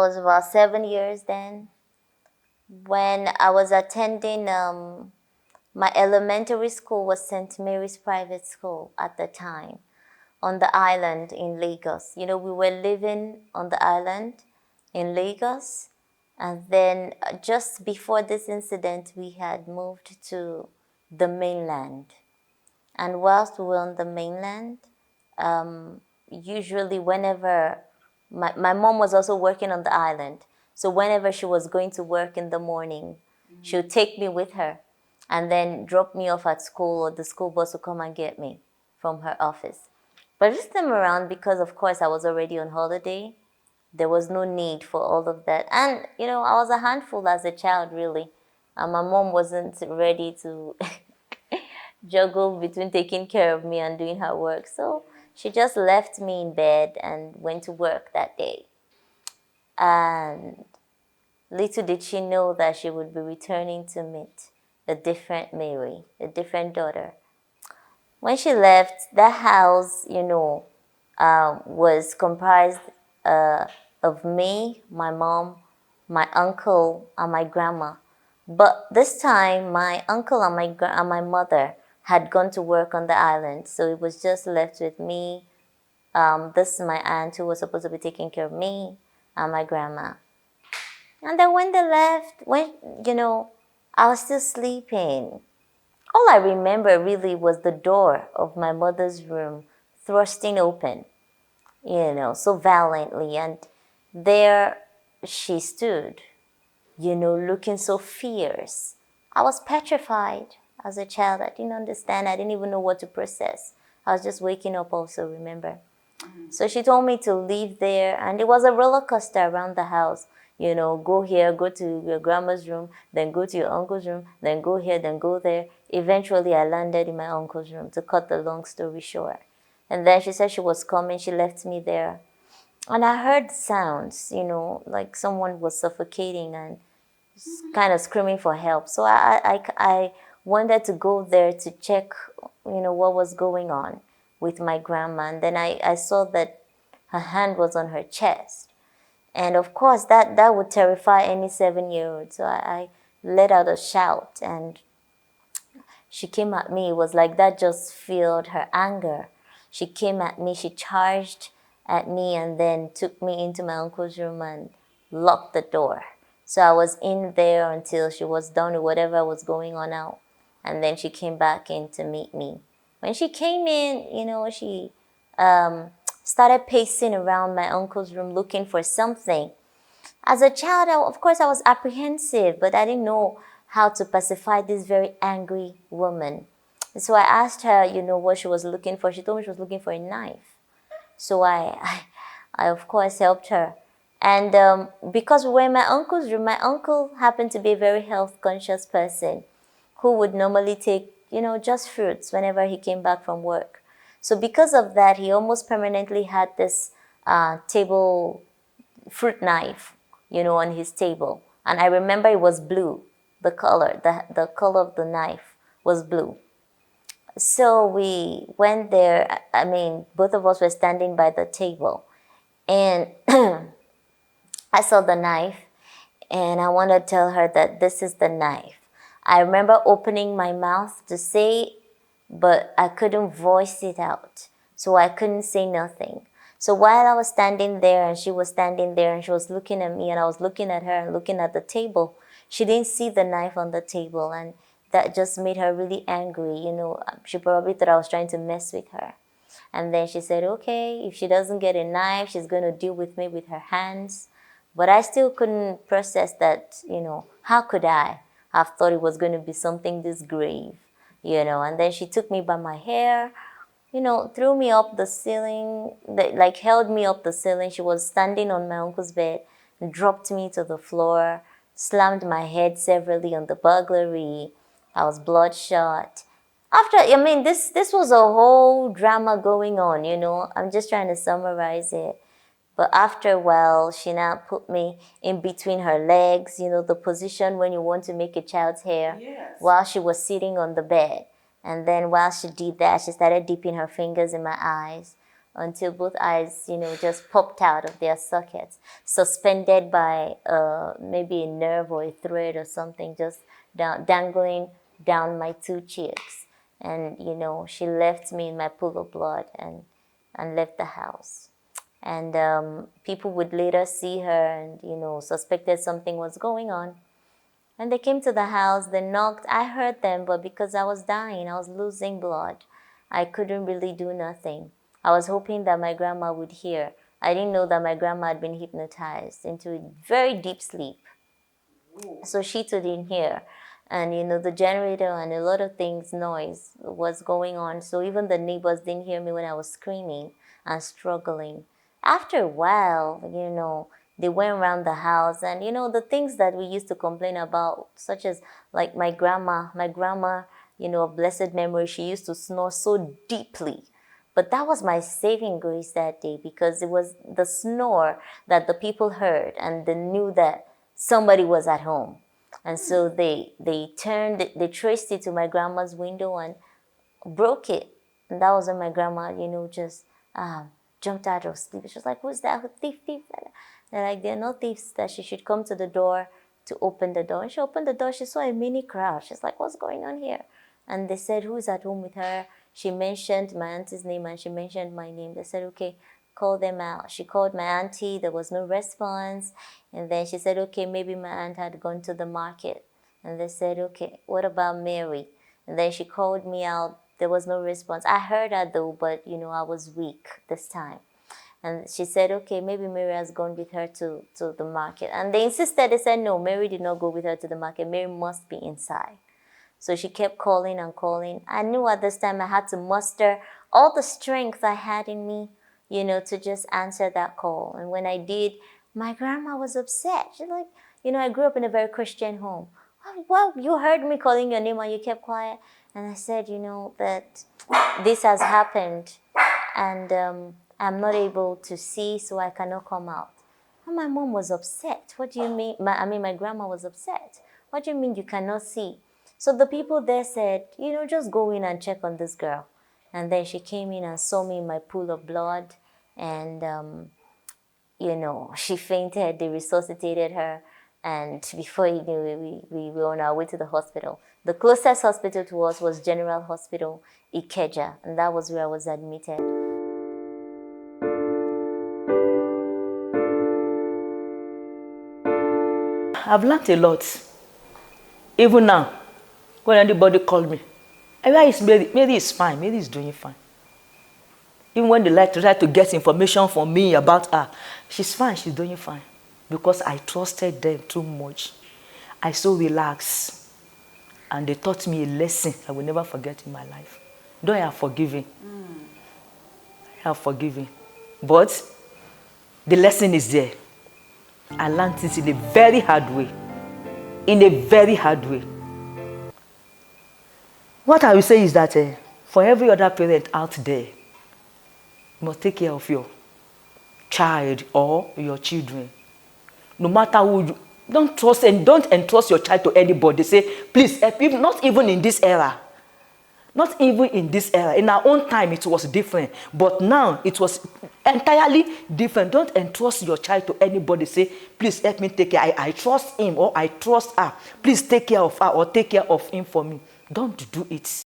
I was about 7 years then. When I was attending my elementary school was St. Mary's Private School at the time on the island in Lagos. You know, we were living on the island in Lagos, and then just before this incident, we had moved to the mainland. And whilst we were on the mainland, usually whenever my mom was also working on the island, so whenever she was going to work in the morning, she would take me with her and then drop me off at school, or the school bus would come and get me from her office. But this time around, because of course I was already on holiday, there was no need for all of that. And, you know, I was a handful as a child, really. And my mom wasn't ready to juggle between taking care of me and doing her work. So she just left me in bed and went to work that day. And little did she know that she would be returning to meet a different Mary, a different daughter. When she left, that house, was comprised uh, of me, my mom, my uncle, and my grandma. But this time, my uncle and my mother had gone to work on the island, so it was just left with me. This is my aunt who was supposed to be taking care of me and my grandma. And then when they left, I was still sleeping. All I remember really was the door of my mother's room thrusting open, so violently. And there she stood, looking so fierce. I was petrified as a child. I didn't understand. I didn't even know what to process. I was just waking up also, remember. So she told me to leave there, and it was a roller coaster around the house. Go here, go to your grandma's room, then go to your uncle's room, then go here, then go there. Eventually, I landed in my uncle's room, to cut the long story short. And then she said she was coming. She left me there. And I heard sounds, like someone was suffocating and kind of screaming for help. So I wanted to go there to check, what was going on with my grandma. And then I saw that her hand was on her chest. And of course, that would terrify any 7-year-old. So I let out a shout, and she came at me. It was like that just filled her anger. She came at me, she charged at me, and then took me into my uncle's room and locked the door. So I was in there until she was done with whatever was going on out. And then she came back in to meet me. When she came in, she started pacing around my uncle's room looking for something. As a child, of course, I was apprehensive, but I didn't know how to pacify this very angry woman. So I asked her, what she was looking for. She told me she was looking for a knife. So I of course, helped her. And because we were in my uncle's room, my uncle happened to be a very health-conscious person who would normally take, just fruits whenever he came back from work. So because of that, he almost permanently had this table fruit knife, on his table. And I remember it was blue, the color, the color of the knife was blue. So we went there. I mean, both of us were standing by the table. And I saw the knife, and I want to tell her that this is the knife. I remember opening my mouth to say, but I couldn't voice it out. So I couldn't say nothing. So while I was standing there and she was standing there and she was looking at me and I was looking at her and looking at the table, she didn't see the knife on the table, and that just made her really angry. She probably thought I was trying to mess with her. And then she said, okay, if she doesn't get a knife, she's going to deal with me with her hands. But I still couldn't process that, how could I have thought it was going to be something this grave, And then she took me by my hair, threw me up the ceiling, like held me up the ceiling. She was standing on my uncle's bed, dropped me to the floor, slammed my head severally on the burglary. I was bloodshot. This was a whole drama going on, I'm just trying to summarize it. But after a while, she now put me in between her legs, the position when you want to make a child's hair, Yes. while she was sitting on the bed. And then while she did that, she started dipping her fingers in my eyes until both eyes, just popped out of their sockets, suspended by maybe a nerve or a thread or something, just dangling down my two cheeks. And, she left me in my pool of blood and left the house. And people would later see her and, suspected something was going on. And they came to the house, they knocked. I heard them, but because I was dying, I was losing blood, I couldn't really do nothing. I was hoping that my grandma would hear. I didn't know that my grandma had been hypnotized into a very deep sleep. So she too didn't hear. And the generator and a lot of things, noise was going on. So even the neighbors didn't hear me when I was screaming and struggling. After a while, they went around the house and, the things that we used to complain about, such as like my grandma, of blessed memory, she used to snore so deeply. But that was my saving grace that day, because it was the snore that the people heard and they knew that somebody was at home. And so they traced it to my grandma's window and broke it. And that was when my grandma, just jumped out of sleep. She was like, "Who's that? Thief, thief." They're like, "They're not thieves," that she should come to the door to open the door. And she opened the door, she saw a mini crowd. She's like, "What's going on here?" And they said, "Who's at home with her?" She mentioned my auntie's name and she mentioned my name. They said, "Okay, call them out." She called my auntie, there was no response. And then she said, "Okay, maybe my aunt had gone to the market." And they said, "Okay, what about Mary?" And then she called me out. There was no response. I heard her though, but I was weak this time. And she said, "Okay, maybe Mary has gone with her to the market." And they insisted, they said, "No, Mary did not go with her to the market. Mary must be inside." So she kept calling and calling. I knew at this time I had to muster all the strength I had in me, to just answer that call. And when I did, my grandma was upset. She's like, "I grew up in a very Christian home. Well, you heard me calling your name and you kept quiet." And I said, that this has happened and I'm not able to see, so I cannot come out. And my mom was upset. "What do you mean?" My grandma was upset. "What do you mean you cannot see?" So the people there said, "Just go in and check on this girl." And then she came in and saw me in my pool of blood. And, she fainted. They resuscitated her. And before you knew it, we were on our way to the hospital. The closest hospital to us was General Hospital, Ikeja. And that was where I was admitted. I've learned a lot. Even now, when anybody calls me, "Where is Mary?" Mary is fine. Mary is doing fine. Even when they try to get information from me about her, she's fine. She's doing fine. Because I trusted them too much. I so relaxed. And they taught me a lesson I will never forget in my life. Though I have forgiven. I have forgiven. But the lesson is there. I learned it in a very hard way. In a very hard way. What I will say is that for every other parent out there, you must take care of your child or your children. No matter who, don't trust and don't entrust your child to anybody. Say, "Please help," not even in this era. Not even in this era. In our own time, it was different. But now, it was entirely different. Don't entrust your child to anybody. Say, "Please help me take care. I trust him or I trust her. Please take care of her or take care of him for me." Don't do it.